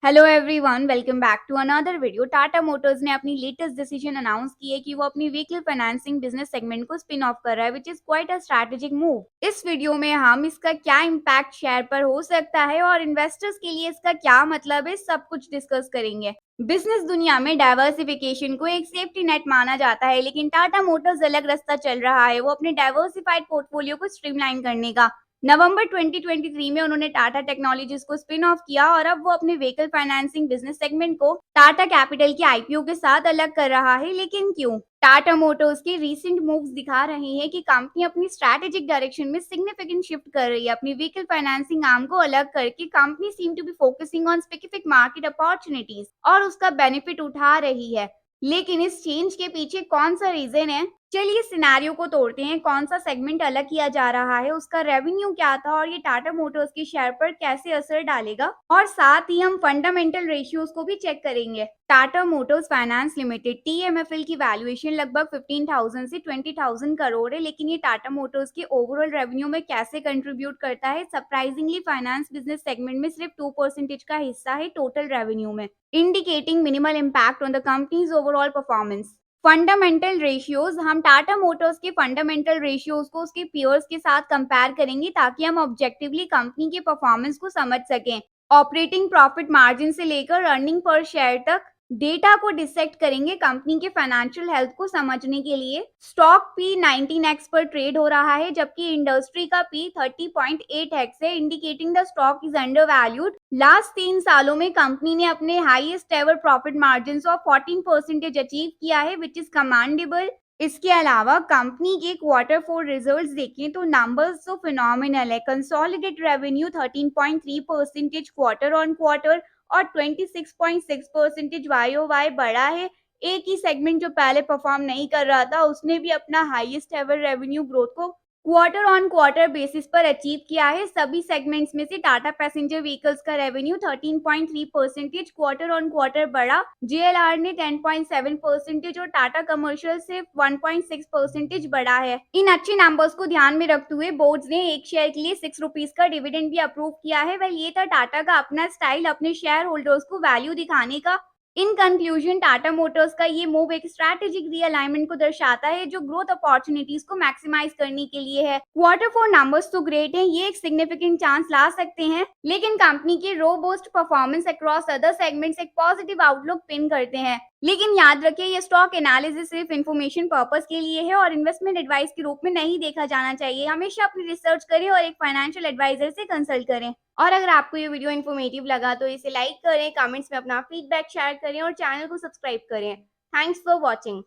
Hello everyone, welcome back to another video. Tata Motors ने अपनी latest decision announce की है कि वो अपनी व्हीकल फाइनेंसिंग बिजनेस सेगमेंट को स्पिन ऑफ कर रहा है, which is quite a strategic move. इस वीडियो में हम इसका क्या इम्पैक्ट शेयर पर हो सकता है और इन्वेस्टर्स के लिए इसका क्या मतलब है, सब कुछ डिस्कस करेंगे। बिजनेस दुनिया में डाइवर्सिफिकेशन को एक सेफ्टी नेट माना जाता है, लेकिन टाटा मोटर्स अलग रास्ता चल रहा है। वो अपने डाइवर्सिफाइड पोर्टफोलियो को स्ट्रीमलाइन करने का नवंबर 2023 में उन्होंने टाटा टेक्नोलॉजीज को स्पिन ऑफ किया और अब वो अपने व्हीकल फाइनेंसिंग बिजनेस सेगमेंट को टाटा कैपिटल के आईपीओ के साथ अलग कर रहा है। लेकिन क्यों? टाटा मोटर्स के रीसेंट मूव्स दिखा रहे हैं कि कंपनी अपनी स्ट्रैटेजिक डायरेक्शन में सिग्निफिकेंट शिफ्ट कर रही है। अपनी व्हीकल फाइनेंसिंग आर्म को अलग करके company seem to be focusing on specific market opportunities और उसका बेनिफिट उठा रही है। लेकिन इस चेंज के पीछे कौन सा रीजन है? चलिए सिनेरियो को तोड़ते हैं। कौन सा सेगमेंट अलग किया जा रहा है, उसका रेवेन्यू क्या था और ये टाटा मोटर्स के शेयर पर कैसे असर डालेगा, और साथ ही हम फंडामेंटल रेशियोज को भी चेक करेंगे। टाटा मोटर्स फाइनेंस लिमिटेड टीएमएफएल की वैल्यूएशन लगभग 15,000 से 20,000 करोड़ है, लेकिन ये टाटा मोटर्स के ओवरऑल रेवेन्यू में कैसे कंट्रीब्यूट करता है? सरप्राइजिंगली फाइनेंस बिजनेस सेगमेंट में सिर्फ 2% का हिस्सा है टोटल रेवेन्यू में, indicating minimal impact on the companies overall performance. Fundamental ratios, हम टाटा मोटर्स के फंडामेंटल रेशियोज को उसके पीयर्स के साथ कंपेयर करेंगे ताकि हम ऑब्जेक्टिवली कंपनी के परफॉर्मेंस को समझ सकें। ऑपरेटिंग प्रॉफिट मार्जिन से लेकर अर्निंग पर शेयर तक डेटा को डिसेक्ट करेंगे कंपनी के फाइनेंशियल हेल्थ को समझने के लिए। स्टॉक पी 19x पर ट्रेड हो रहा है, जबकि इंडस्ट्री का पी 30.8x है, indicating the stock is under valued. Last 3 सालों में कंपनी ने अपने highest ever profit margin of 14% achieve किया है, विच इज कमांडेबल। इसके अलावा कंपनी के क्वार्टर 4 रिजल्ट्स देखें तो नंबर्स तो फिनोमिनल है। Consolidated revenue 13.3% quarter on quarter और 26.6% YOY बढ़ा है। एक ही सेगमेंट जो पहले परफॉर्म नहीं कर रहा था, उसने भी अपना हाईएस्ट एवर रेवेन्यू ग्रोथ को क्वार्टर ऑन क्वार्टर बेसिस पर अचीव किया है। सभी सेगमेंट्स में से टाटा पैसेंजर व्हीकल्स का रेवेन्यू 13.3% क्वार्टर ऑन क्वार्टर बढ़ा। जेएलआर ने 10.7% और टाटा कमर्शियल से 1.6% बढ़ा है। इन अच्छे नंबर्स को ध्यान में रखते हुए बोर्ड ने एक शेयर के लिए 6 रुपीज का डिविडेंड भी अप्रूव किया है। वह ये था टाटा का अपना स्टाइल अपने शेयर होल्डर्स को वैल्यू दिखाने का। इन कंक्लूजन, टाटा मोटर्स का ये मूव एक स्ट्रैटेजिक रीअलाइनमेंट को दर्शाता है जो ग्रोथ अपॉर्चुनिटीज को मैक्सिमाइज करने के लिए है। क्वार्टर 4 नंबर्स तो ग्रेट हैं, ये एक सिग्निफिकेंट चांस ला सकते हैं, लेकिन कंपनी के robust performance across other segments एक पॉजिटिव आउटलुक पिन करते हैं। लेकिन याद रखिए, ये स्टॉक एनालिसिस सिर्फ इंफॉर्मेशन पर्पस के लिए है और इन्वेस्टमेंट एडवाइस के रूप में नहीं देखा जाना चाहिए। हमेशा अपनी रिसर्च करें और एक फाइनेंशियल एडवाइजर से कंसल्ट करें। और अगर आपको ये वीडियो इन्फॉर्मेटिव लगा तो इसे लाइक करें, कमेंट्स में अपना फीडबैक शेयर करें और चैनल को सब्सक्राइब करें। Thanks for watching.